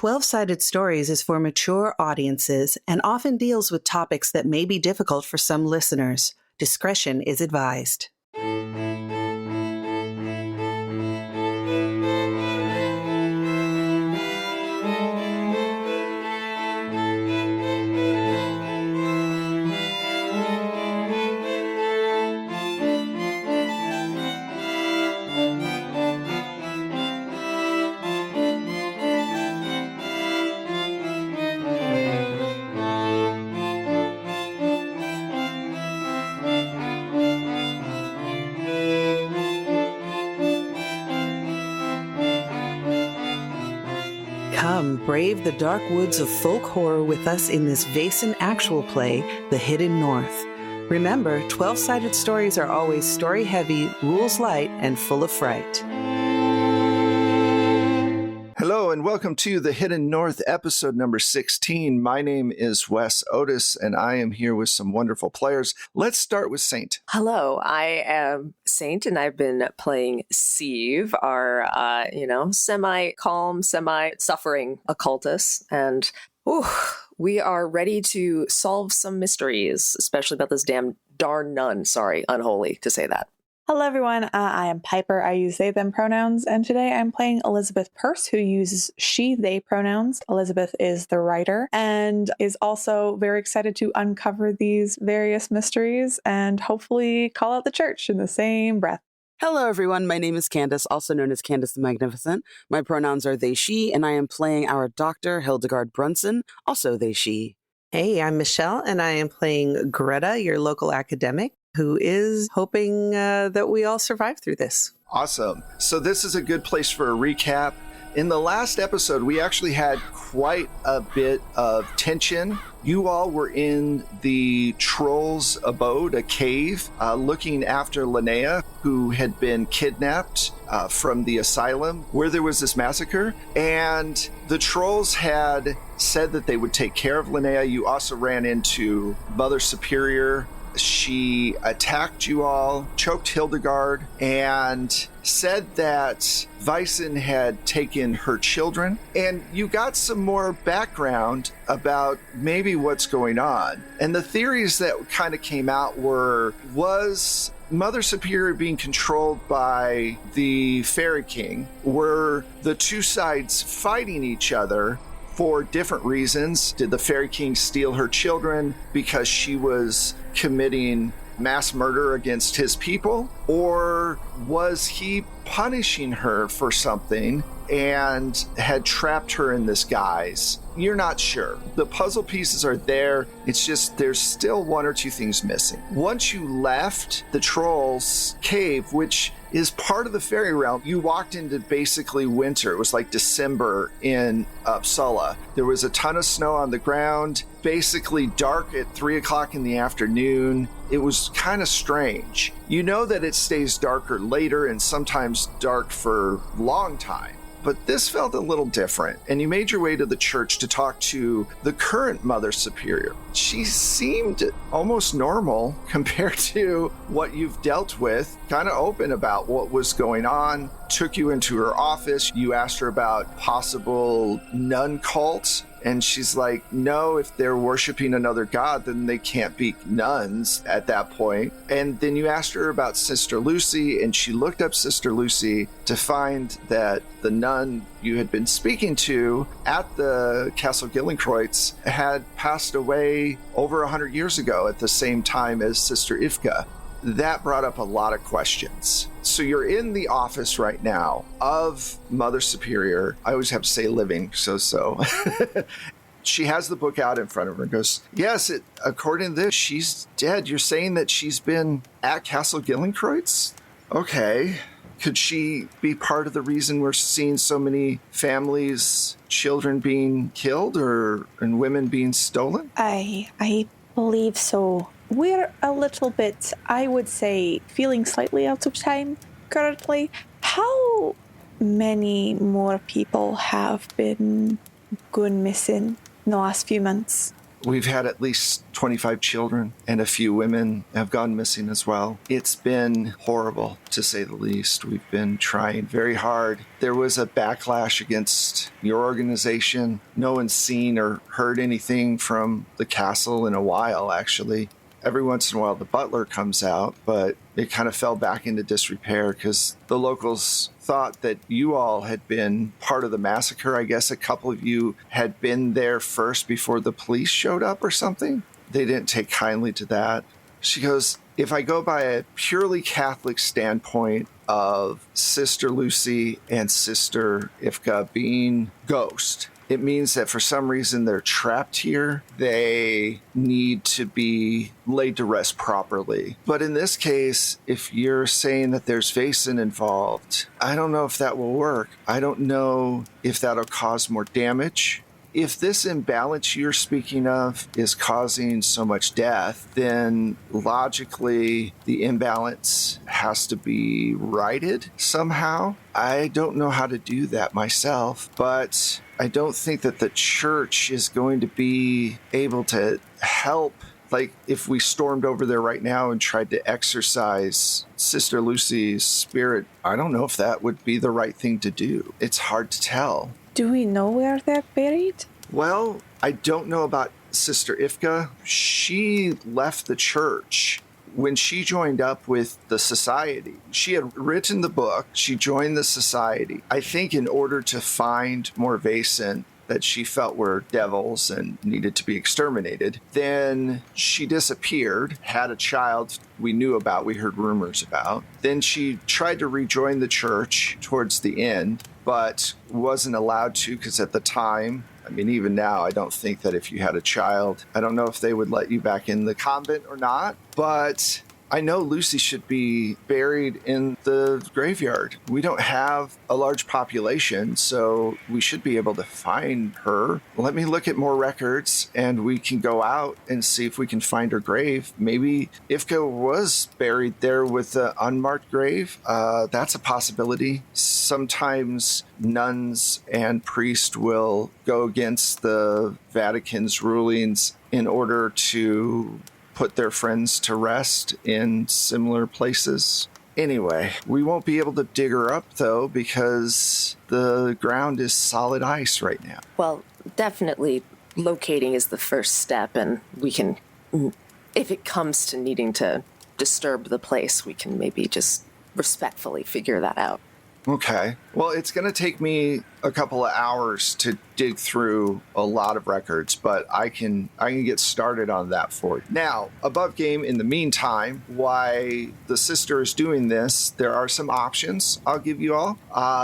12-Sided Stories is for mature audiences and often deals with topics that may be difficult for some listeners. Discretion is advised. Come, brave the dark woods of folk horror with us in this Vason actual play, The Hidden North. Remember, 12-Sided Stories are always story-heavy, rules-light, and full of fright. Hello and welcome to The Hidden North, episode number 16. My name is Wes Otis, and I am here with some wonderful players. Let's start with Saint. Hello, I am Saint, and I've been playing Sieve, our, semi-calm, semi-suffering occultist. And we are ready to solve some mysteries, especially about this darn nun. Sorry, unholy to say that. Hello, everyone. I am Piper. I use they, them pronouns. And today I'm playing Elizabeth Peirce, who uses she, they pronouns. Elizabeth is the writer and is also very excited to uncover these various mysteries and hopefully call out the church in the same breath. Hello, everyone. My name is Candace, also known as Candace the Magnificent. My pronouns are they, she, and I am playing our Dr. Hildegard Brunson, also they, she. Hey, I'm Michelle, and I am playing Greta, your local academic, who is hoping that we all survive through this. Awesome. So this is a good place for a recap. In the last episode, we actually had quite a bit of tension. You all were in the troll's abode, a cave, looking after Linnea, who had been kidnapped from the asylum where there was this massacre. And the trolls had said that they would take care of Linnea. You also ran into Mother Superior. She attacked you all, choked Hildegard, and said that Vason had taken her children. And you got some more background about maybe what's going on. And the theories that kind of came out was Mother Superior being controlled by the Fairy King? Were the two sides fighting each other for different reasons? Did the Fairy King steal her children because she was committing mass murder against his people? Or was he punishing her for something and had trapped her in this guise? You're not sure. The puzzle pieces are there. It's just there's still one or two things missing. Once you left the Troll's cave, which is part of the fairy realm, you walked into basically winter. It was like December in Uppsala. There was a ton of snow on the ground, basically dark at 3 o'clock in the afternoon. It was kind of strange. You know that it stays darker later and sometimes dark for a long time. But this felt a little different, and you made your way to the church to talk to the current Mother Superior. She seemed almost normal compared to what you've dealt with, kind of open about what was going on, took you into her office. You asked her about possible nun cults. And she's like, no, if they're worshiping another god, then they can't be nuns at that point. And then you asked her about Sister Lucy, and she looked up Sister Lucy to find that the nun you had been speaking to at the Castle Gillenkreuz had passed away over 100 years ago at the same time as Sister Ivka. That brought up a lot of questions. So you're in the office right now of Mother Superior. I always have to say living, so. She has the book out in front of her and goes, yes, according to this, she's dead. You're saying that she's been at Castle Gillenkreuz? Okay. Could she be part of the reason we're seeing so many families, children being killed and women being stolen? I believe so. We're a little bit, I would say, feeling slightly out of time currently. How many more people have been gone missing in the last few months? We've had at least 25 children, and a few women have gone missing as well. It's been horrible, to say the least. We've been trying very hard. There was a backlash against your organization. No one's seen or heard anything from the castle in a while, actually. Every once in a while, the butler comes out, but it kind of fell back into disrepair because the locals thought that you all had been part of the massacre. I guess a couple of you had been there first before the police showed up or something. They didn't take kindly to that. She goes, if I go by a purely Catholic standpoint of Sister Lucy and Sister Ifka being ghost, it means that for some reason they're trapped here. They need to be laid to rest properly. But in this case, if you're saying that there's Vaesen involved, I don't know if that will work. I don't know if that'll cause more damage. If this imbalance you're speaking of is causing so much death, then logically the imbalance has to be righted somehow. I don't know how to do that myself, but I don't think that the church is going to be able to help. Like, if we stormed over there right now and tried to exorcise Sister Lucy's spirit, I don't know if that would be the right thing to do. It's hard to tell. Do we know where they're buried? Well, I don't know about Sister Ifka. She left the church when she joined up with the society. She had written the book. She joined the society, I think, in order to find more Vaesen that she felt were devils and needed to be exterminated. Then she disappeared, had a child we knew about, we heard rumors about. Then she tried to rejoin the church towards the end, but wasn't allowed to because at the time, I mean, even now, I don't think that if you had a child, I don't know if they would let you back in the convent or not, but I know Lucy should be buried in the graveyard. We don't have a large population, so we should be able to find her. Let me look at more records, and we can go out and see if we can find her grave. Maybe Ifka was buried there with an unmarked grave. That's a possibility. Sometimes nuns and priests will go against the Vatican's rulings in order to put their friends to rest in similar places. Anyway, we won't be able to dig her up, though, because the ground is solid ice right now. Well, definitely locating is the first step, and we can, if it comes to needing to disturb the place, we can maybe just respectfully figure that out. Okay. Well, it's going to take me a couple of hours to dig through a lot of records, but I can get started on that for you. Now, above game, in the meantime, why the sister is doing this, there are some options I'll give you all.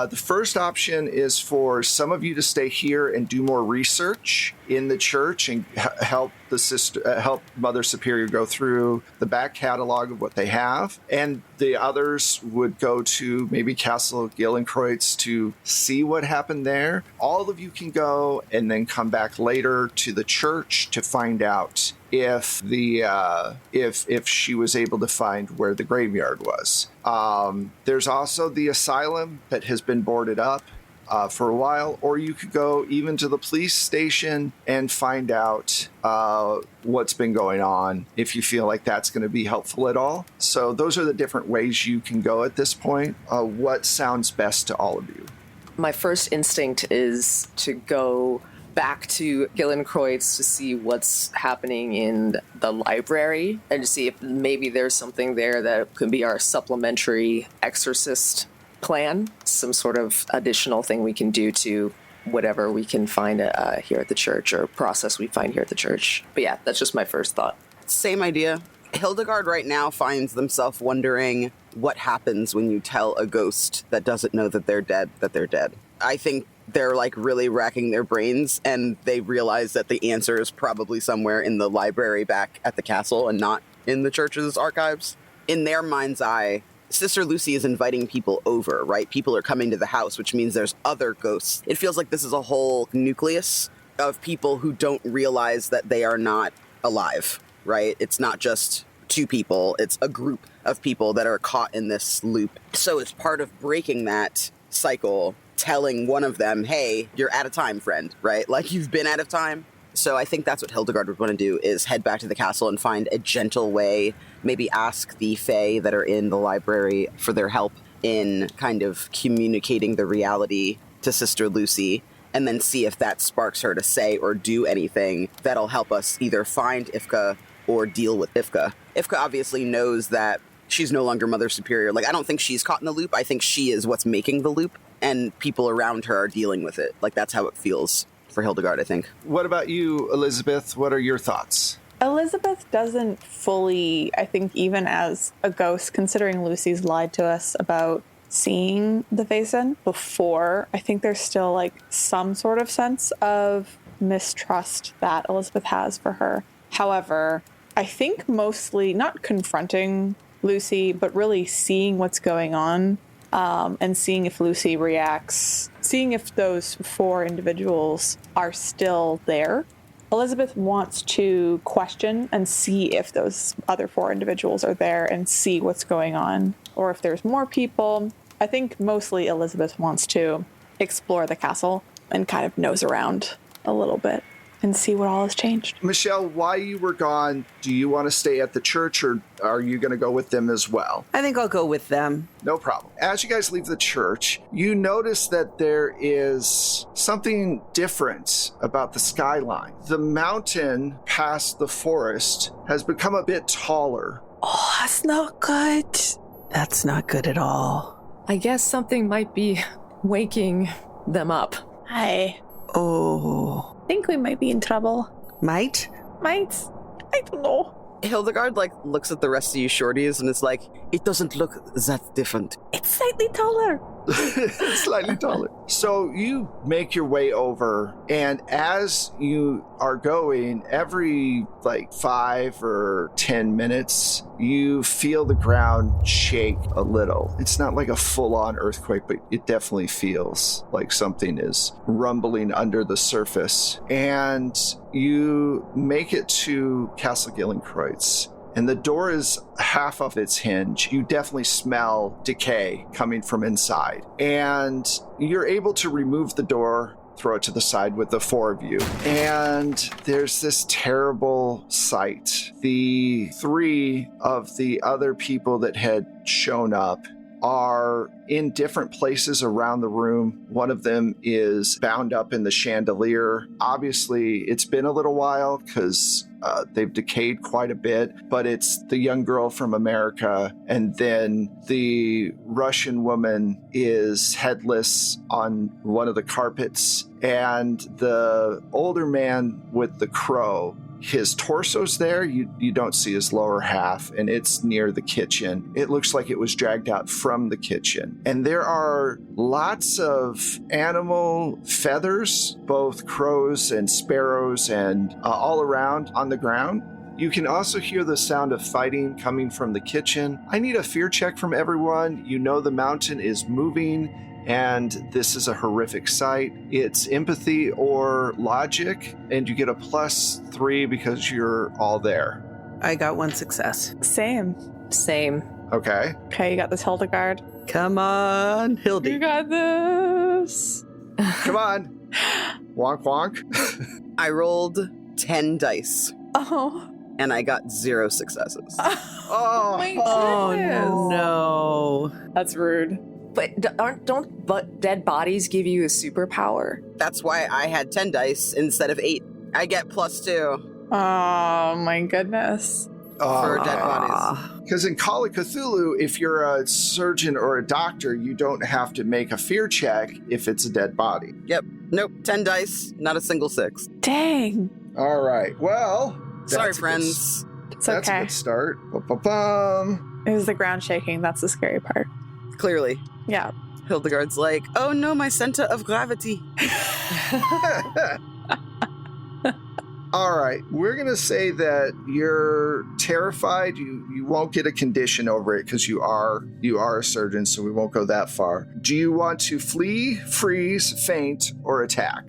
The first option is for some of you to stay here and do more research in the church and help the sister, help Mother Superior go through the back catalog of what they have, and the others would go to maybe Castle Gillenkreuz to see what happened there. All of you can go and then come back later to the church to find out if if she was able to find where the graveyard was. There's also the asylum that has been boarded up for a while, or you could go even to the police station and find out what's been going on if you feel like that's going to be helpful at all. So those are the different ways you can go at this point. What sounds best to all of you? My first instinct is to go back to Gillenkreuz to see what's happening in the library and to see if maybe there's something there that could be our supplementary exorcist plan, some sort of additional thing we can do to whatever we can find here at the church or process we find here at the church. But yeah, that's just my first thought. Same idea. Hildegard right now finds themselves wondering what happens when you tell a ghost that doesn't know that they're dead, that they're dead. I think they're like really racking their brains, and they realize that the answer is probably somewhere in the library back at the castle and not in the church's archives. In their mind's eye, Sister Lucy is inviting people over, right? People are coming to the house, which means there's other ghosts. It feels like this is a whole nucleus of people who don't realize that they are not alive, right? It's not just two people, it's a group of people that are caught in this loop. So it's part of breaking that cycle, telling one of them, hey, you're out of time, friend, right? Like, you've been out of time. So I think that's what Hildegard would want to do, is head back to the castle and find a gentle way, maybe ask the Fae that are in the library for their help in kind of communicating the reality to Sister Lucy, and then see if that sparks her to say or do anything that'll help us either find Ifka or deal with Ifka. Ifka obviously knows that she's no longer Mother Superior. Like, I don't think she's caught in the loop. I think she is what's making the loop, and people around her are dealing with it. Like, that's how it feels for Hildegard, I think. What about you, Elizabeth? What are your thoughts? Elizabeth doesn't fully, I think, even as a ghost, considering Lucy's lied to us about seeing the Vaesen before, I think there's still like some sort of sense of mistrust that Elizabeth has for her. However, I think mostly not confronting Lucy, but really seeing what's going on, and seeing if Lucy reacts, seeing if those 4 individuals are still there. Elizabeth wants to question and see if those other 4 individuals are there and see what's going on, or if there's more people. I think mostly Elizabeth wants to explore the castle and kind of nose around a little bit and see what all has changed. Michelle, while you were gone, do you want to stay at the church, or are you going to go with them as well? I think I'll go with them. No problem. As you guys leave the church, you notice that there is something different about the skyline. The mountain past the forest has become a bit taller. Oh, that's not good. That's not good at all. I guess something might be waking them up. I Oh. think we might be in trouble. Might? Might? I don't know. Hildegard, like, looks at the rest of you shorties and is like, it doesn't look that different. It's slightly taller. Slightly taller. So you make your way over, and as you are going, every like 5 or 10 minutes, you feel the ground shake a little. It's not like a full-on earthquake, but it definitely feels like something is rumbling under the surface. And you make it to Castle Gillenkreuz, and the door is half of its hinge. You definitely smell decay coming from inside. And you're able to remove the door, throw it to the side with the 4 of you. And there's this terrible sight. The 3 of the other people that had shown up are in different places around the room. One of them is bound up in the chandelier. Obviously, it's been a little while because they've decayed quite a bit, but it's the young girl from America. And then the Russian woman is headless on one of the carpets. And the older man with the crow, his torso's there. You don't see his lower half, and it's near the kitchen. It looks like it was dragged out from the kitchen. And there are lots of animal feathers, both crows and sparrows, and all around on the ground. You can also hear the sound of fighting coming from the kitchen. I need a fear check from everyone. You know the mountain is moving, and this is a horrific sight. It's empathy or logic, and you get a +3 because you're all there. I got 1 success. Same. Same. Okay. Okay, you got this, Hildegard. Come on, Hildy. You got this. Come on. Wonk, wonk. I rolled 10 dice, Oh. and I got 0 successes. Oh, My Oh, goodness. no. That's rude. But don't dead bodies give you a superpower? That's why I had 10 dice instead of 8. I get +2 Oh, my goodness. for dead bodies. Because in Call of Cthulhu, if you're a surgeon or a doctor, you don't have to make a fear check if it's a dead body. Yep. Nope. 10 dice, not a single 6. Dang. All right. Well, Sorry, that's a friends. It's That's a okay. good start. Ba-ba-bum. It was the ground shaking. That's the scary part. Clearly. Yeah. Hildegard's like, oh no, my center of gravity. All right. We're going to say that you're terrified. You won't get a condition over it because you are a surgeon, so we won't go that far. Do you want to flee, freeze, faint, or attack?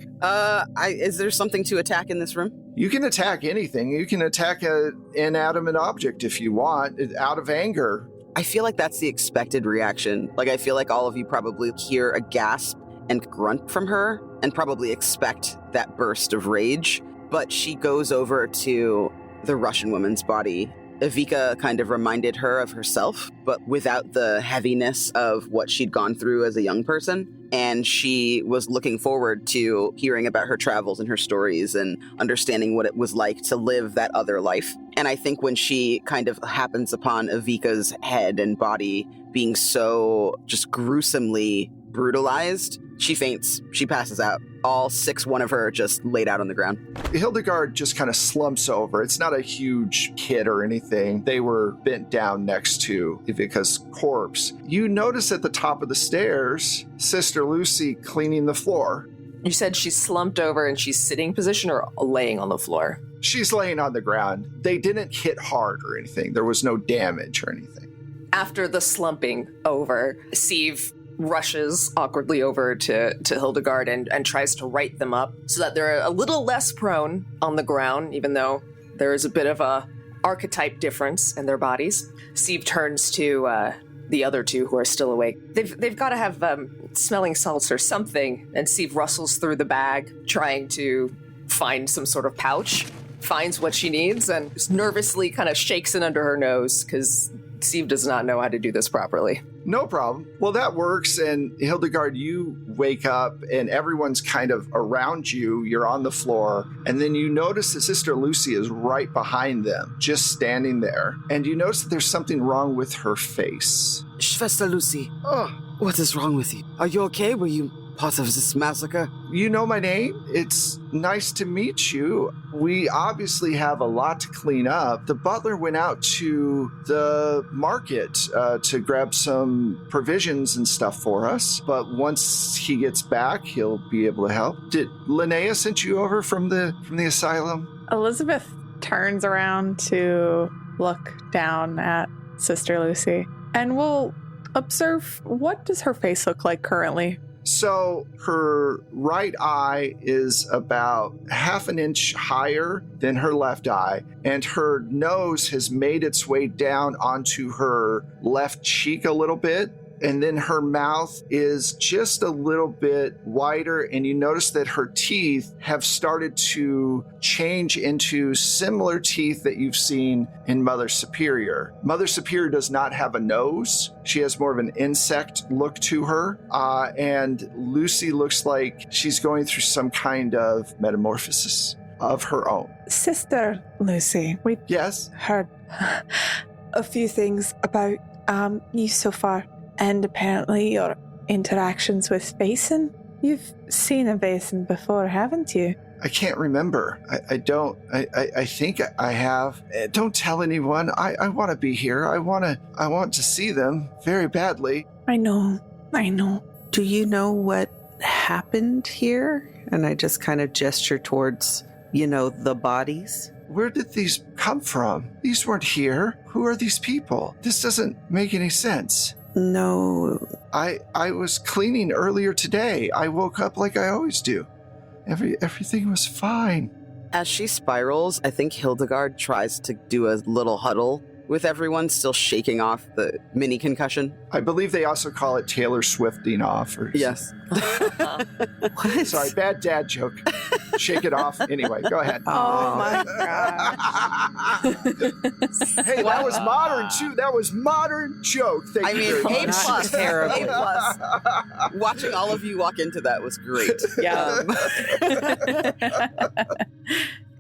Is there something to attack in this room? You can attack anything. You can attack an inanimate object if you want, out of anger. I feel like that's the expected reaction. Like, I feel like all of you probably hear a gasp and grunt from her and probably expect that burst of rage. but she goes over to the Russian woman's body. Evika kind of reminded her of herself, but without the heaviness of what she'd gone through as a young person. And she was looking forward to hearing about her travels and her stories and understanding what it was like to live that other life. And I think when she kind of happens upon Evika's head and body being so just gruesomely brutalized, she faints. She passes out. All 6-1 of her just laid out on the ground. Hildegard just kind of slumps over. It's not a huge hit or anything. They were bent down next to Evika's corpse. You notice at the top of the stairs, Sister Lucy cleaning the floor. You said she's slumped over and she's sitting position or laying on the floor? She's laying on the ground. They didn't hit hard or anything. There was no damage or anything. After the slumping over, Sieve rushes awkwardly over to Hildegard and tries to right them up so that they're a little less prone on the ground, even though there is a bit of a archetype difference in their bodies. Sieve turns to the other two who are still awake. They've got to have smelling salts or something, and Sieve rustles through the bag trying to find some sort of pouch, finds what she needs, and just nervously kind of shakes it under her nose because Sieve does not know how to do this properly. No problem. Well, that works. And Hildegard, you wake up and everyone's kind of around you. You're on the floor. And then you notice that Sister Lucy is right behind them, just standing there. And you notice that there's something wrong with her face. Schwester Lucy, what is wrong with you? Are you okay? Were you part of this massacre? You know my name. It's nice to meet you. We obviously have a lot to clean up. The butler went out to the market to grab some provisions and stuff for us. But once he gets back, he'll be able to help. Did Linnea sent you over from the asylum? Elizabeth turns around to look down at Sister Lucy and will observe, what does her face look like currently? So her right eye is about half an inch higher than her left eye, and her nose has made its way down onto her left cheek a little bit. And then her mouth is just a little bit wider, and you notice that her teeth have started to change into similar teeth that you've seen in Mother Superior. Mother Superior does not have a nose. She has more of an insect look to her, and Lucy looks like she's going through some kind of metamorphosis of her own. Sister Lucy, we Yes? heard a few things about you so far. And apparently your interactions with Vaesen. You've seen a Vaesen before, haven't you? I can't remember. I don't. I think I have. Don't tell anyone. I want to be here. I want to see them very badly. I know. Do you know what happened here? And I just kind of gesture towards, the bodies. Where did these come from? These weren't here. Who are these people? This doesn't make any sense. No. I was cleaning earlier today. I woke up like I always do. Everything was fine. As she spirals, I think Hildegard tries to do a little huddle with everyone still shaking off the mini concussion. I believe they also call it Taylor Swifting off. Yes. What? Sorry, bad dad joke. Shake it off. Anyway, go ahead. Oh my god. Hey, that was modern too. That was modern joke. Thank you very A+. much. A+. Watching all of you walk into that was great. Yeah.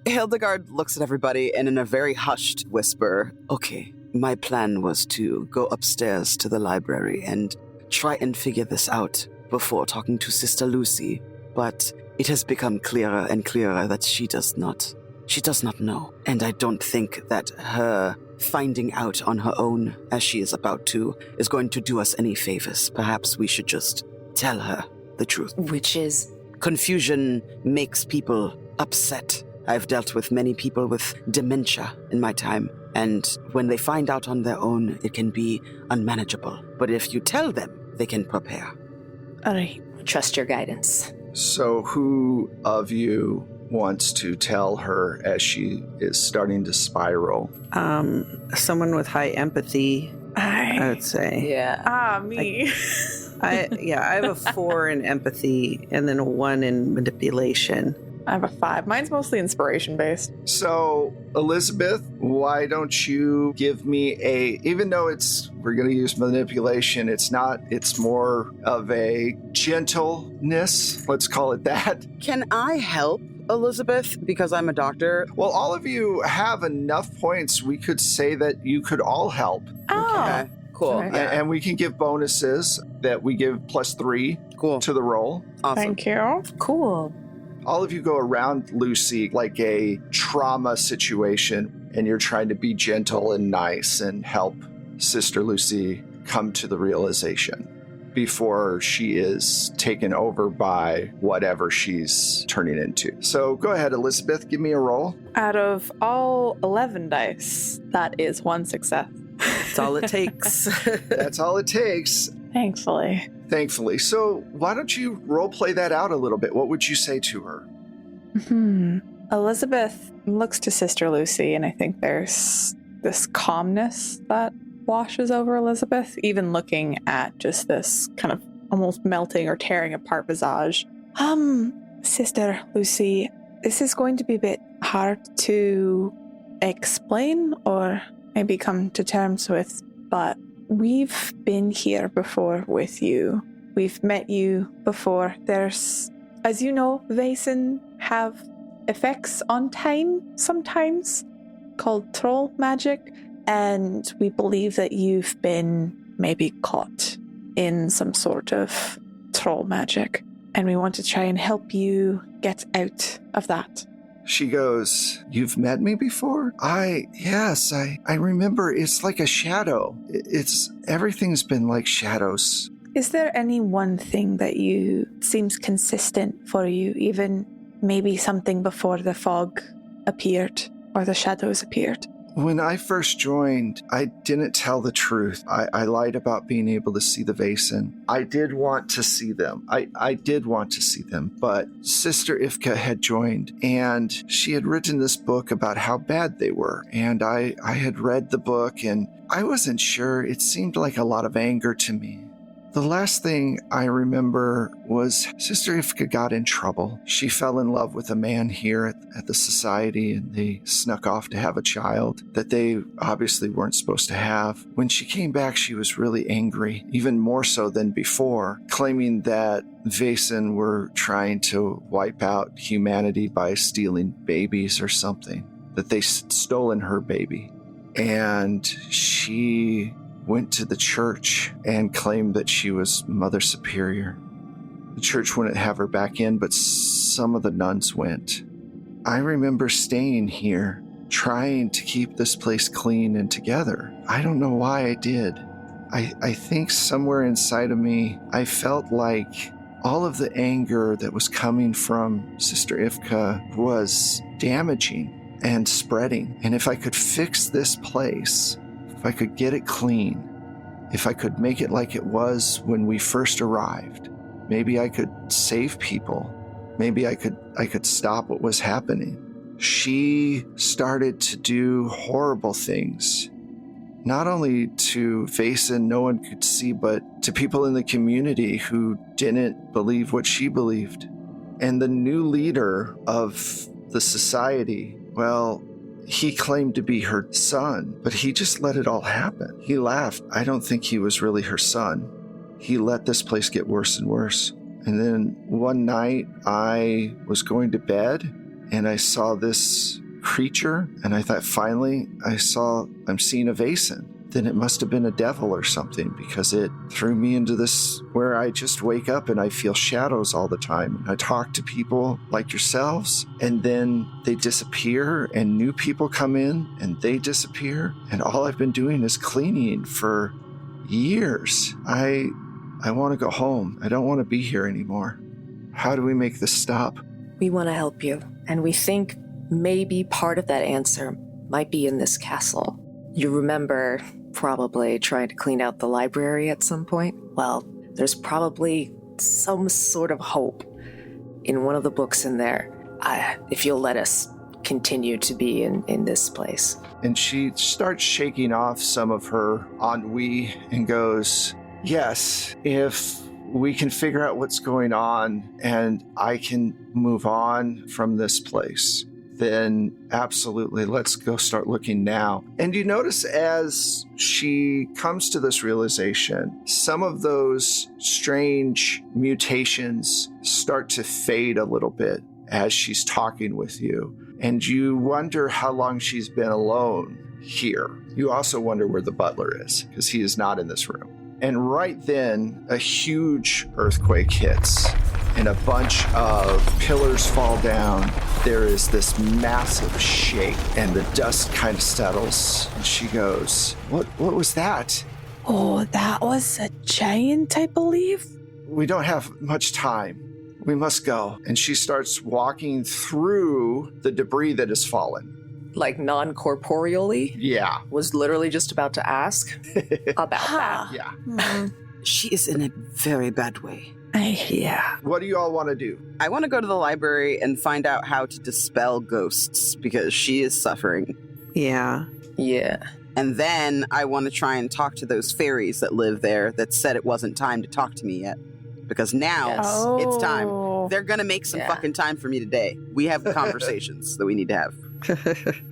Hildegard looks at everybody and in a very hushed whisper, okay, my plan was to go upstairs to the library and try and figure this out before talking to Sister Lucy, but it has become clearer and clearer that she does not know. And I don't think that her finding out on her own, as she is about to, is going to do us any favors. Perhaps we should just tell her the truth. Which is? Confusion makes people upset. I've dealt with many people with dementia in my time, and when they find out on their own, it can be unmanageable. But if you tell them, they can prepare. All right. Trust your guidance. So who of you wants to tell her as she is starting to spiral? Someone with high empathy, I would say. Yeah. Me. I have a 4 in empathy and then a 1 in manipulation. I have a 5. Mine's mostly inspiration based. So, Elizabeth, why don't you give me even though we're going to use manipulation, it's more of a gentleness, let's call it that. Can I help Elizabeth because I'm a doctor? Well, all of you have enough points. We could say that you could all help. Oh, Okay, cool. All right. Yeah. And we can give bonuses that we give +3 Cool. to the roll. Awesome. thank you. Cool. All of you go around Lucy like a trauma situation, and you're trying to be gentle and nice and help Sister Lucy come to the realization before she is taken over by whatever she's turning into. So go ahead, Elizabeth, give me a roll. Out of all 11 dice, that is 1 success. That's all it takes. That's all it takes, Thankfully. thankfully. So why don't you role play that out a little bit? What would you say to her? Elizabeth looks to Sister Lucy, and I think there's this calmness that washes over Elizabeth, even looking at just this kind of almost melting or tearing apart visage. Sister Lucy, this is going to be a bit hard to explain or maybe come to terms with, but we've been here before with you. We've met you before. There's, as you know, Vaesen have effects on time sometimes called troll magic, and we believe that you've been maybe caught in some sort of troll magic, and we want to try and help you get out of that. She goes, "You've met me before?" Yes, I remember. It's like a shadow. Everything's been like shadows. Is there any one thing that seems consistent for you, even maybe something before the fog appeared or the shadows appeared? When I first joined, I didn't tell the truth. I lied about being able to see the Vaesen. I did want to see them. I did want to see them, but Sister Ifka had joined, and she had written this book about how bad they were. And I had read the book, and I wasn't sure. It seemed like a lot of anger to me. The last thing I remember was Sister Ifka got in trouble. She fell in love with a man here at the society, and they snuck off to have a child that they obviously weren't supposed to have. When she came back, she was really angry, even more so than before, claiming that Vaesen were trying to wipe out humanity by stealing babies or something, that they stolen her baby. And she went to the church and claimed that she was Mother Superior. The church wouldn't have her back in, but some of the nuns went. I remember staying here, trying to keep this place clean and together. I don't know why I did. I think somewhere inside of me, I felt like all of the anger that was coming from Sister Ifka was damaging and spreading. And if I could fix this place, if I could get it clean, if I could make it like it was when we first arrived, maybe I could save people. Maybe I could stop what was happening. She started to do horrible things, not only to Vaesen, no one could see, but to people in the community who didn't believe what she believed. And the new leader of the society, well, he claimed to be her son, but he just let it all happen. He laughed. I don't think he was really her son. He let this place get worse and worse. And then one night I was going to bed and I saw this creature, and I thought, finally, I'm seeing a Vaesen. Then it must have been a devil or something, because it threw me into this where I just wake up and I feel shadows all the time. I talk to people like yourselves, and then they disappear, and new people come in and they disappear. And all I've been doing is cleaning for years. I want to go home. I don't want to be here anymore. How do we make this stop? We want to help you, and we think maybe part of that answer might be in this castle. You remember probably trying to clean out the library at some point? Well, there's probably some sort of hope in one of the books in there, if you'll let us continue to be in this place. And she starts shaking off some of her ennui and goes, "Yes, if we can figure out what's going on and I can move on from this place, then absolutely, let's go start looking now. And you notice as she comes to this realization, some of those strange mutations start to fade a little bit as she's talking with you. And you wonder how long she's been alone here. You also wonder where the butler is, because he is not in this room. And right then, a huge earthquake hits, and a bunch of pillars fall down. There is this massive shake, and the dust kind of settles. And she goes, What was that? Oh, that was a giant, I believe. We don't have much time. We must go. And she starts walking through the debris that has fallen. Like non-corporeally? Yeah. Was literally just about to ask about that. Yeah. She is in a very bad way. Yeah. What do you all want to do? I want to go to the library and find out how to dispel ghosts because she is suffering. Yeah. Yeah. And then I want to try and talk to those fairies that live there that said it wasn't time to talk to me yet. Because now it's time. They're going to make some fucking time for me today. We have conversations that we need to have.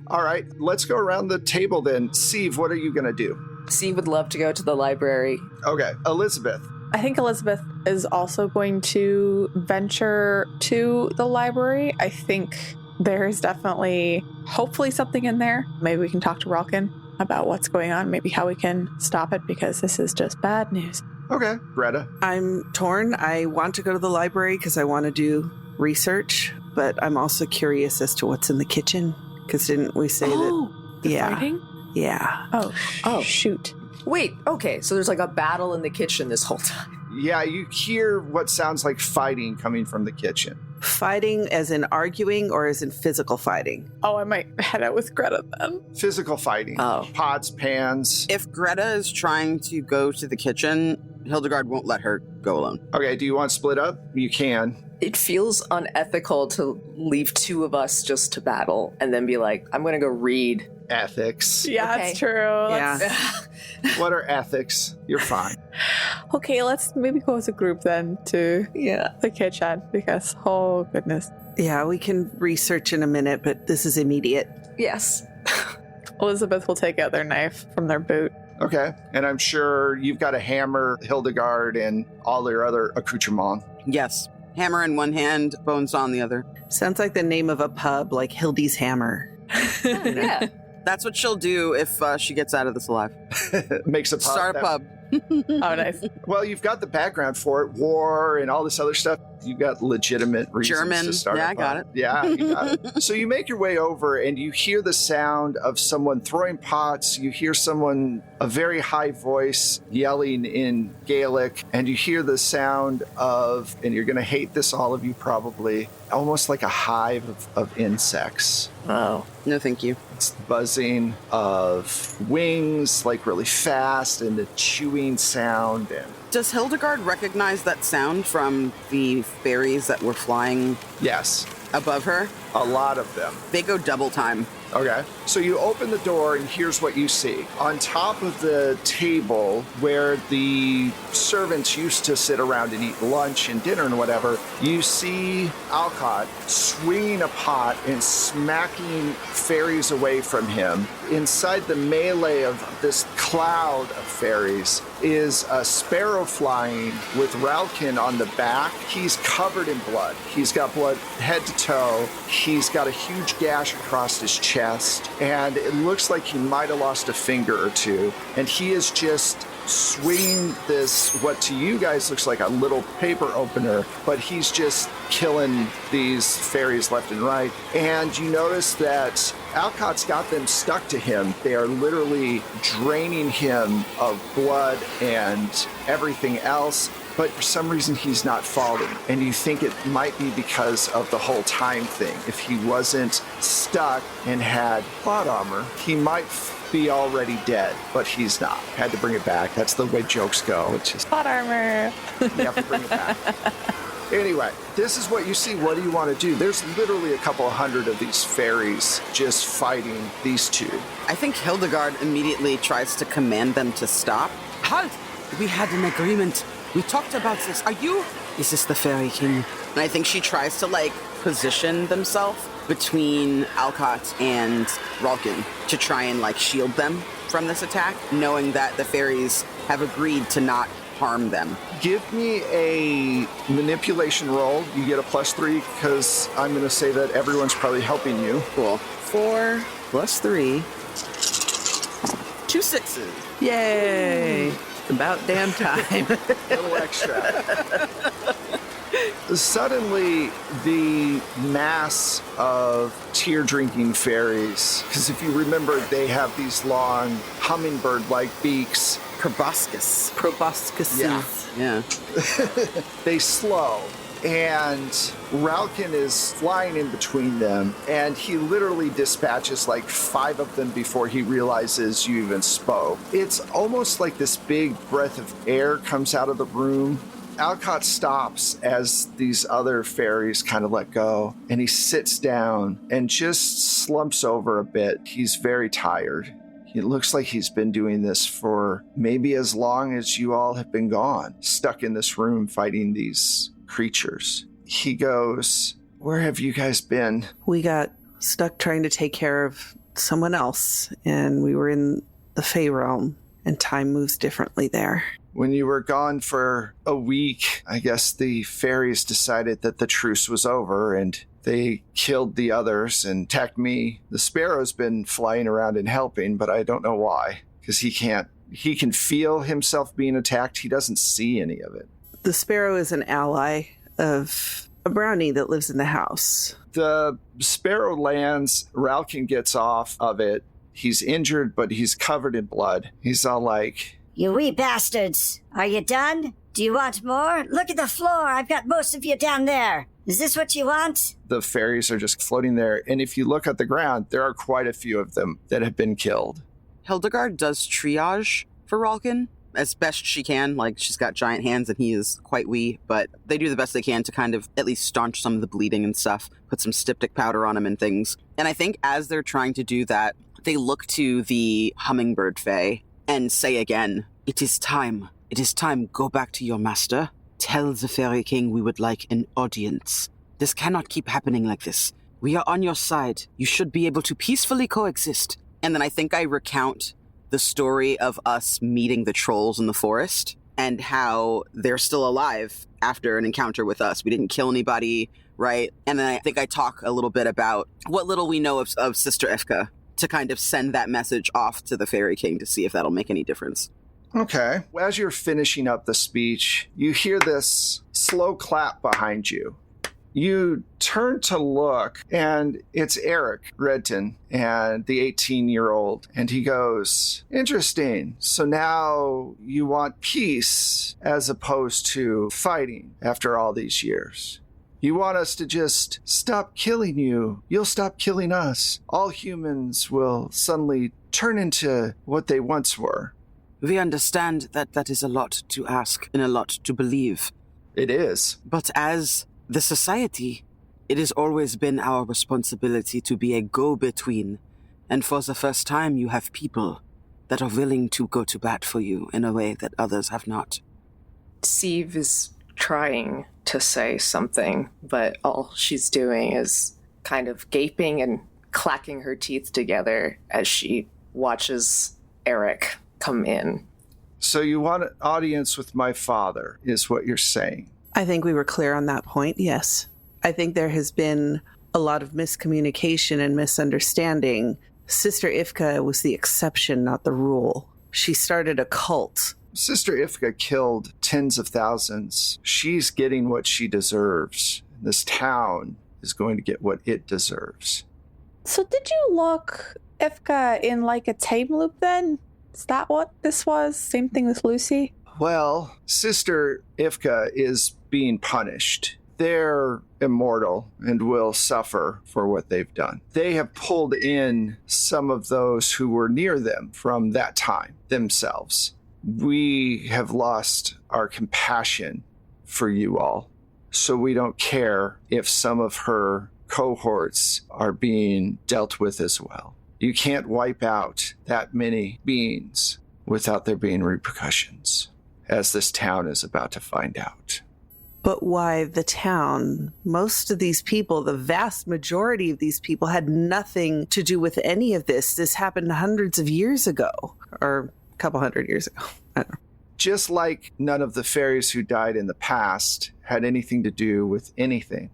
All right, let's go around the table then. Steve, what are you going to do? Steve would love to go to the library. Okay, Elizabeth. I think Elizabeth is also going to venture to the library. I think there's definitely, hopefully, something in there. Maybe we can talk to Ralkin about what's going on, maybe how we can stop it, because this is just bad news. Okay, Greta. I'm torn. I want to go to the library because I want to do research, but I'm also curious as to what's in the kitchen, because didn't we say that? The fighting? Yeah. Oh, shoot. Wait, okay, so there's like a battle in the kitchen this whole time. Yeah, you hear what sounds like fighting coming from the kitchen. Fighting as in arguing or as in physical fighting? Oh, I might head out with Greta then. Physical fighting. Oh. Pots, pans. If Greta is trying to go to the kitchen, Hildegard won't let her go alone. Okay, do you want to split up? You can. It feels unethical to leave two of us just to battle and then be like, I'm going to go read. Ethics. Yeah, Okay. it's true. Yeah. What are ethics? You're fine. Okay, let's maybe go as a group then to Yeah. the kitchen, because, oh goodness. Yeah, we can research in a minute, but this is immediate. Yes. Elizabeth will take out their knife from their boot. Okay, and I'm sure you've got a hammer, Hildegard, and all your other accoutrements. Yes. Hammer in one hand, bones on the other. Sounds like the name of a pub, like Hildy's Hammer. Yeah. That's what she'll do if she gets out of this alive. Makes a pub. Start a pub. Oh, nice. Well, you've got the background for it, war and all this other stuff. You've got legitimate reasons German. to start. Yeah, a I got pub. it. Yeah, you got it. So you make your way over and you hear the sound of someone throwing pots. You hear someone, a very high voice, yelling in Gaelic, and you hear the sound of, and you're going to hate this, all of you probably, almost like a hive of insects. Oh. No, thank you. It's the buzzing of wings, like really fast, and the chewing sound. And Does Hildegard recognize that sound from the fairies that were flying yes, above her? a lot of them. They go double time. Okay. So you open the door, and here's what you see. On top of the table where the servants used to sit around and eat lunch and dinner and whatever, you see Alcott swinging a pot and smacking fairies away from him. Inside the melee of this cloud of fairies is a sparrow flying with Ralkin on the back. He's covered in blood. He's got blood head to toe. He's got a huge gash across his chest, and it looks like he might have lost a finger or two. And he is just swinging this, what to you guys looks like a little paper opener, but he's just killing these fairies left and right. And you notice that Alcott's got them stuck to him. They are literally draining him of blood and everything else. But for some reason, he's not falling. And you think it might be because of the whole time thing. If he wasn't stuck and had plot armor, he might be already dead, but he's not. Had to bring it back. That's the way jokes go. It's just, Plot armor. you have to bring it back. Anyway, this is what you see. What do you want to do? There's literally a couple hundred of these fairies just fighting these two. I think Hildegard immediately tries to command them to stop. Halt! We had an agreement. We talked about this. Is this the Fairy King? And I think she tries to, position themselves between Alcott and Ralkin to try and, shield them from this attack, knowing that the fairies have agreed to not harm them. Give me a manipulation roll. You get a +3 because I'm going to say that everyone's probably helping you. Cool. 4 + 3. 2 6s. Yay! About damn time. A little extra. Suddenly, the mass of tear-drinking fairies, because if you remember, they have these long hummingbird-like beaks. Proboscis. Yeah. They slow, and Ralkin is flying in between them, and he literally dispatches 5 of them before he realizes you even spoke. It's almost like this big breath of air comes out of the room. Alcott stops as these other fairies kind of let go, and he sits down and just slumps over a bit. He's very tired. It looks like he's been doing this for maybe as long as you all have been gone, stuck in this room fighting these creatures. He goes, "Where have you guys been?" We got stuck trying to take care of someone else, and we were in the Fey realm, and time moves differently there. When you were gone for a week, I guess the fairies decided that the truce was over, and they killed the others and attacked me. The sparrow's been flying around and helping, but I don't know why, because he can feel himself being attacked. He doesn't see any of it. The sparrow is an ally of a brownie that lives in the house. The sparrow lands, Ralkin gets off of it. He's injured, but he's covered in blood. He's all like, "You wee bastards. Are you done? Do you want more? Look at the floor. I've got most of you down there. Is this what you want?" The fairies are just floating there. And if you look at the ground, there are quite a few of them that have been killed. Hildegard does triage for Ralkin as best she can. She's got giant hands and he is quite wee, but they do the best they can to kind of at least staunch some of the bleeding and stuff, put some styptic powder on him and things. And I think as they're trying to do that, they look to the hummingbird fae and say again, "It is time. It is time. Go back to your master. Tell the Fairy King we would like an audience. This cannot keep happening like this. We are on your side. You should be able to peacefully coexist." And then I think I recount the story of us meeting the trolls in the forest and how they're still alive after an encounter with us. We didn't kill anybody, right? And then I think I talk a little bit about what little we know of Sister Ifka to kind of send that message off to the Fairy King to see if that'll make any difference. Okay. As you're finishing up the speech, you hear this slow clap behind you. You turn to look, and it's Eric Redton and the 18-year-old. And he goes, "Interesting. So now you want peace as opposed to fighting after all these years. You want us to just stop killing you. You'll stop killing us. All humans will suddenly turn into what they once were." We understand that that is a lot to ask and a lot to believe. It is. But as the society, it has always been our responsibility to be a go-between. And for the first time, you have people that are willing to go to bat for you in a way that others have not. Sieve is trying to say something, but all she's doing is kind of gaping and clacking her teeth together as she watches Eric come in. So you want an audience with my father, is what you're saying. I think we were clear on that point, yes. I think there has been a lot of miscommunication and misunderstanding. Sister Ifka was the exception, not the rule. She started a cult. Sister Ifka killed tens of thousands. She's getting what she deserves. This town is going to get what it deserves. So did you lock Ifka in a time loop then? Is that what this was? Same thing with Lucy? Well, Sister Ifka is being punished. They're immortal and will suffer for what they've done. They have pulled in some of those who were near them from that time themselves. We have lost our compassion for you all, so we don't care if some of her cohorts are being dealt with as well. You can't wipe out that many beings without there being repercussions. as this town is about to find out. But why the town? Most of these people, the vast majority of these people, had nothing to do with any of this. This happened hundreds of years ago, or a couple hundred years ago. I don't know. Just like none of the fairies who died in the past had anything to do with anything.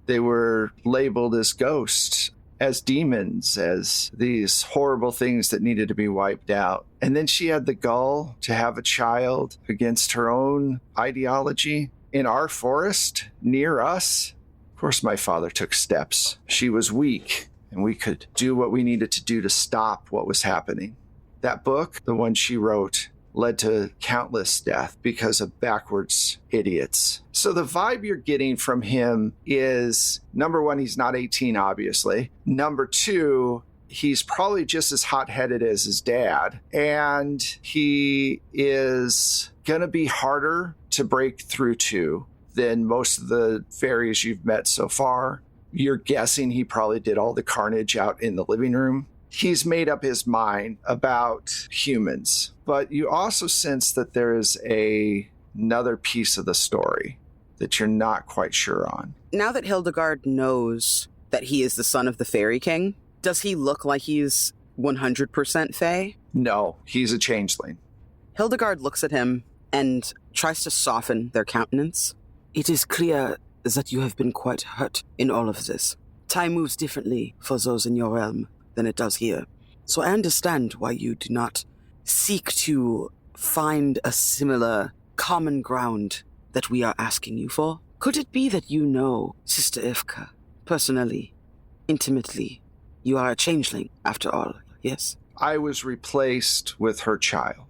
They were labeled as ghosts, as demons, as these horrible things that needed to be wiped out. And then she had the gall to have a child against her own ideology in our forest, near us. Of course, my father took steps. She was weak, and we could do what we needed to do to stop what was happening. That book, the one she wrote, led to countless death because of backwards idiots. So the vibe you're getting from him is, number one, he's not 18, obviously. Number two, he's probably just as hot-headed as his dad. And he is going to be harder to break through to than most of the fairies you've met so far. You're guessing he probably did all the carnage out in the living room. He's made up his mind about humans, but you also sense that there is another piece of the story that you're not quite sure on. Now that Hildegard knows that he is the son of the Fairy King, does he look like he's 100% Fae? No, he's a changeling. Hildegard looks at him and tries to soften their countenance. It is clear that you have been quite hurt in all of this. Time moves differently for those in your realm than it does here. So I understand why you do not seek to find a similar common ground that we are asking you for. Could it be that you know Sister Evka personally, intimately? You are a changeling, after all, yes? I was replaced with her child.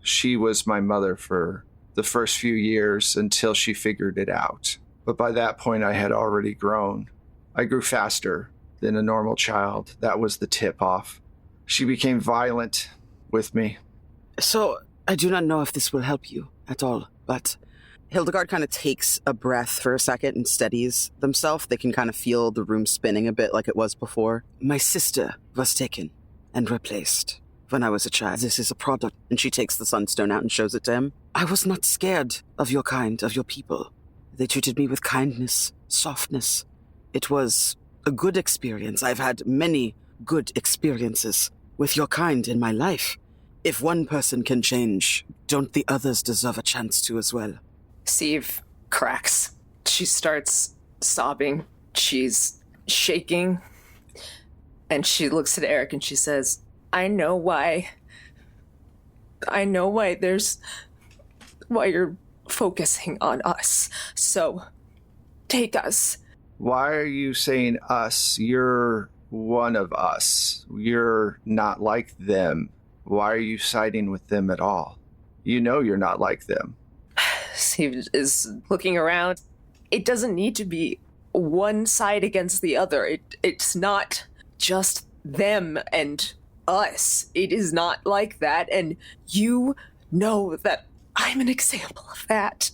She was my mother for the first few years until she figured it out. But by that point, I had already grown. I grew faster than a normal child. That was the tip-off. She became violent with me. So, I do not know if this will help you at all, but Hildegard kind of takes a breath for a second and steadies themselves. They can kind of feel the room spinning a bit like it was before. My sister was taken and replaced when I was a child. This is a product. And she takes the sunstone out and shows it to him. I was not scared of your kind, of your people. They treated me with kindness, softness. It was a good experience. I've had many good experiences with your kind in my life. If one person can change, don't the others deserve a chance to as well? Steve cracks. She starts sobbing. She's shaking. And she looks at Eric and she says, I know why why you're focusing on us. So, take us. Why are you saying us? You're one of us. You're not like them. Why are you siding with them at all? You know you're not like them. Steve is looking around. It doesn't need to be one side against the other. It's not just them and us. It is not like that. And you know that I'm an example of that.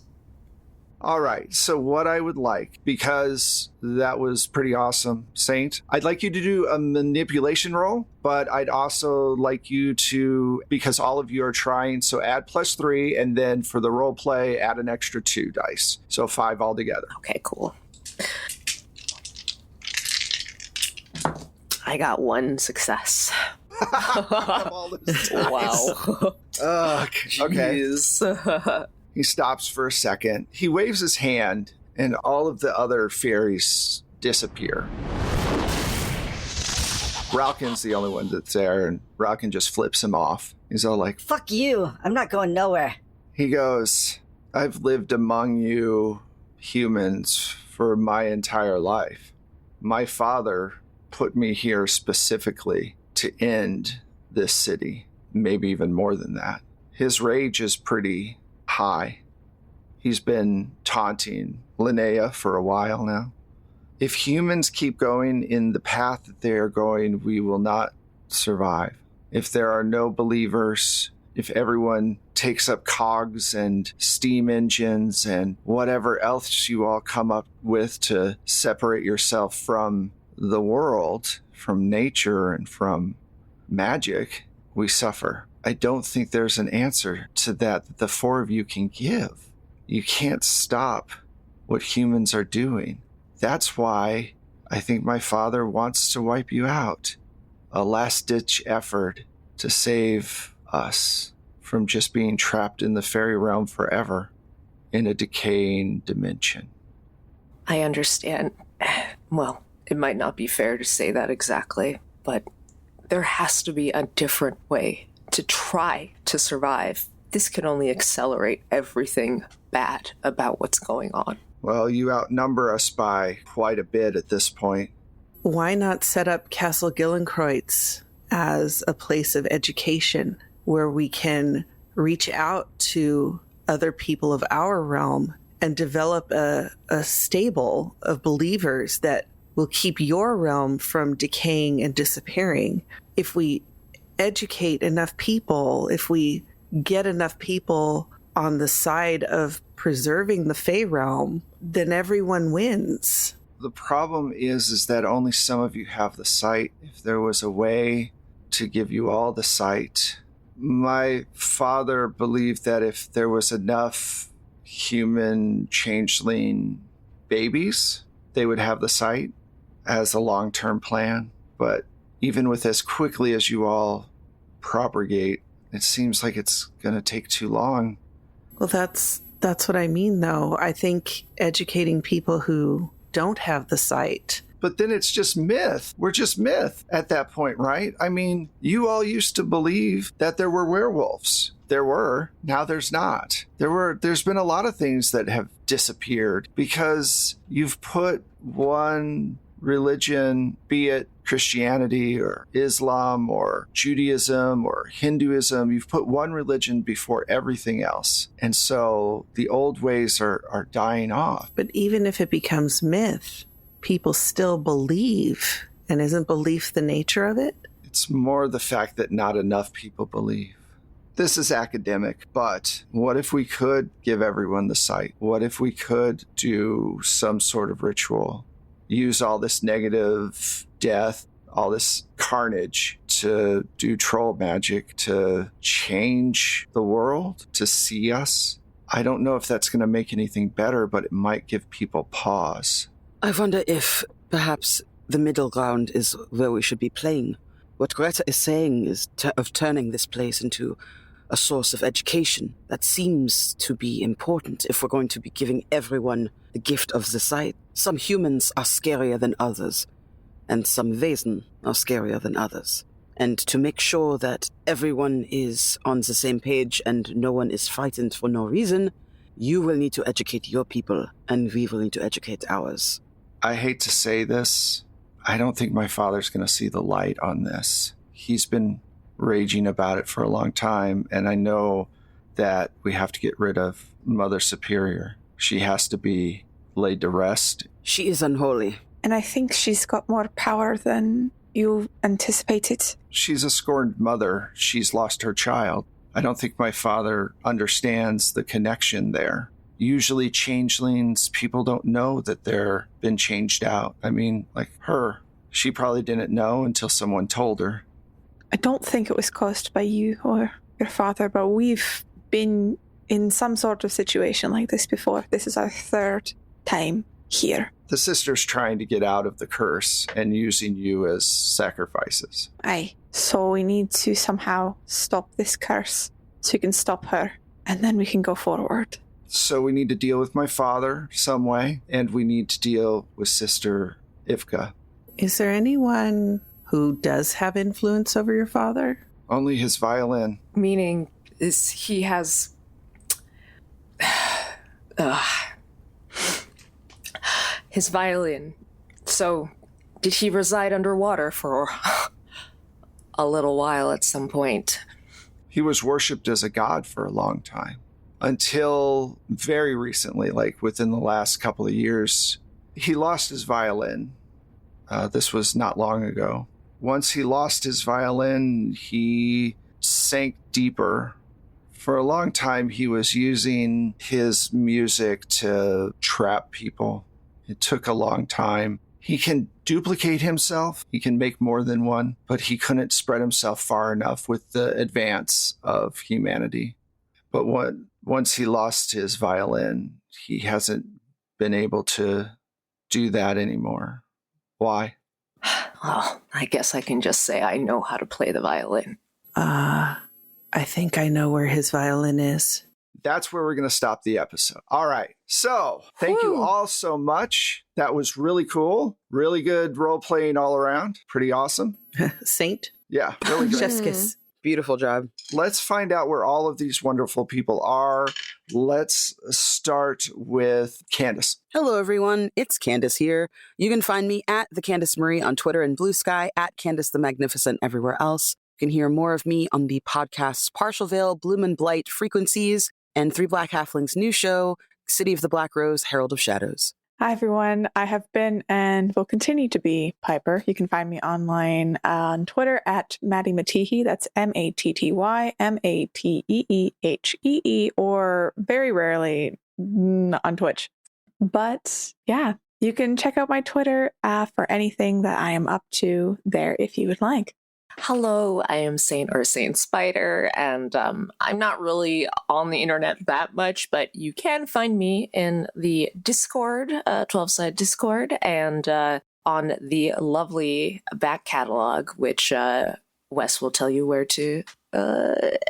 All right, so what I would like, because that was pretty awesome, Saint, I'd like you to do a manipulation roll, but I'd also like you to, because all of you are trying, so add +3, and then for the role play, add an extra 2 dice. So 5 altogether. Okay, cool. I got 1 success. All those dice. Wow. Okay. Jeez. He stops for a second. He waves his hand, and all of the other fairies disappear. Ralkin's the only one that's there, and Ralkin just flips him off. He's all like, Fuck you. I'm not going nowhere. He goes, I've lived among you humans for my entire life. My father put me here specifically to end this city, maybe even more than that. His rage is pretty high. He's been taunting Linnea for a while now. If humans keep going in the path that they are going, we will not survive. If there are no believers, if everyone takes up cogs and steam engines and whatever else you all come up with to separate yourself from the world, from nature and from magic, we suffer. I don't think there's an answer to that the four of you can give. You can't stop what humans are doing. That's why I think my father wants to wipe you out. A last-ditch effort to save us from just being trapped in the fairy realm forever in a decaying dimension. I understand. Well, it might not be fair to say that exactly, but there has to be a different way to try to survive. This can only accelerate everything bad about what's going on. Well, you outnumber us by quite a bit at this point. Why not set up Castle Gillenkreuz as a place of education where we can reach out to other people of our realm and develop a stable of believers that will keep your realm from decaying and disappearing? If we educate enough people, if we get enough people on the side of preserving the Fae realm, then everyone wins. The problem is that only some of you have the sight. If there was a way to give you all the sight, my father believed that if there was enough human changeling babies, they would have the sight as a long-term plan. But even with as quickly as you all propagate, it seems like it's going to take too long. Well, that's what I mean, though. I think educating people who don't have the sight. But then it's just myth. We're just myth at that point, right? I mean, you all used to believe that there were werewolves. There were. Now there's not. There's been a lot of things that have disappeared because you've put one religion, be it Christianity or Islam or Judaism or Hinduism, you've put one religion before everything else. And so the old ways are dying off. But even if it becomes myth, people still believe. And isn't belief the nature of it? It's more the fact that not enough people believe. This is academic, but what if we could give everyone the sight? What if we could do some sort of ritual? Use all this negative death, all this carnage to do troll magic, to change the world, to see us. I don't know if that's going to make anything better, but it might give people pause. I wonder if perhaps the middle ground is where we should be playing. What Greta is saying is of turning this place into a source of education. That seems to be important if we're going to be giving everyone the gift of the sight. Some humans are scarier than others, and some Wesen are scarier than others. And to make sure that everyone is on the same page and no one is frightened for no reason, you will need to educate your people, and we will need to educate ours. I hate to say this, I don't think my father's going to see the light on this. He's been raging about it for a long time, and I know that we have to get rid of Mother Superior. She has to be laid to rest. She is unholy. And I think she's got more power than you anticipated. She's a scorned mother. She's lost her child. I don't think my father understands the connection there. Usually changelings, people don't know that they're been changed out. I mean, like her. She probably didn't know until someone told her. I don't think it was caused by you or your father, but we've been in some sort of situation like this before. This is our third time here. The sister's trying to get out of the curse and using you as sacrifices. Aye. So we need to somehow stop this curse so we can stop her, and then we can go forward. So we need to deal with my father some way, and we need to deal with Sister Ivka. Is there anyone who does have influence over your father? Only his violin. Meaning is he has... his violin. So, did he reside underwater for a little while at some point? He was worshipped as a god for a long time. Until very recently, like within the last couple of years, he lost his violin. This was not long ago. Once he lost his violin, he sank deeper. For a long time, he was using his music to trap people. It took a long time. He can duplicate himself. He can make more than one, but he couldn't spread himself far enough with the advance of humanity. But once he lost his violin, he hasn't been able to do that anymore. Why? Well, I guess I can just say I know how to play the violin. I think I know where his violin is. That's where we're going to stop the episode. All right. So thank you all so much. That was really cool. Really good role playing all around. Pretty awesome. Saint. Yeah, really good. Chef's kiss. Beautiful job. Let's find out where all of these wonderful people are. Let's start with Candace. Hello, everyone. It's Candace here. You can find me at the Candace Marie on Twitter and Blue Sky, at Candace the Magnificent everywhere else. You can hear more of me on the podcasts Partial Veil, Bloom and Blight, Frequencies, and Three Black Halflings' new show, City of the Black Rose, Herald of Shadows. Hi, everyone. I have been and will continue to be Piper. You can find me online on Twitter at Maddie Mattihi. That's MattyMatteehee, or very rarely on Twitch. But yeah, you can check out my Twitter for anything that I am up to there if you would like. Hello, I am Saint Spider, and I'm not really on the internet that much, but you can find me in the Discord, 12-side Discord, and on the lovely back catalog, which Wes will tell you where to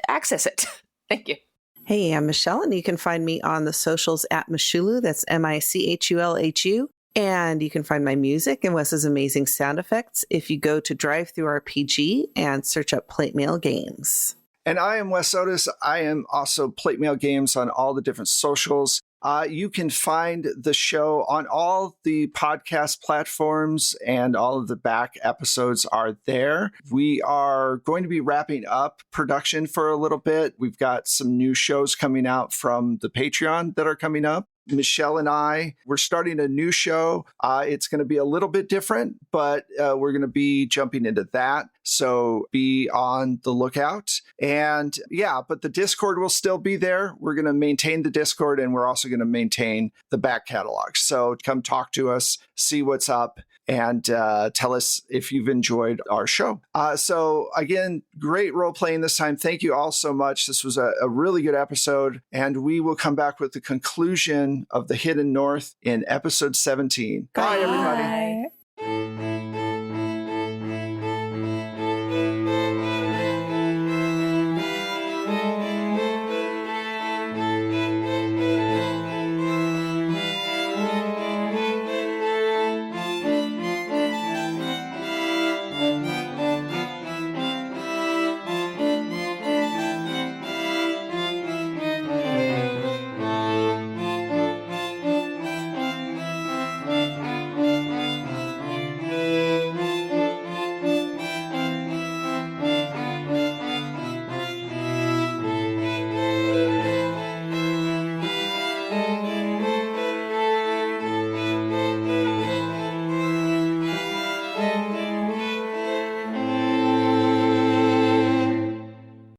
access it. Thank you. Hey, I'm Michelle, and you can find me on the socials at Michulu. That's Michulhu. And you can find my music and Wes's amazing sound effects if you go to DriveThruRPG and search up Plate Mail Games. And I am Wes Otis. I am also Plate Mail Games on all the different socials. You can find the show on all the podcast platforms, and all of the back episodes are there. We are going to be wrapping up production for a little bit. We've got some new shows coming out from the Patreon that are coming up. Michelle and we're starting a new show. It's going to be a little bit different, but we're going to be jumping into that. So be on the lookout. And yeah, but the Discord will still be there. We're going to maintain the Discord, and we're also going to maintain the back catalog. So come talk to us, see what's up, and tell us if you've enjoyed our show. So again, great role playing this time. Thank you all so much. This was a really good episode, and we will come back with the conclusion of the Hidden North in episode 17. Bye, everybody. Bye.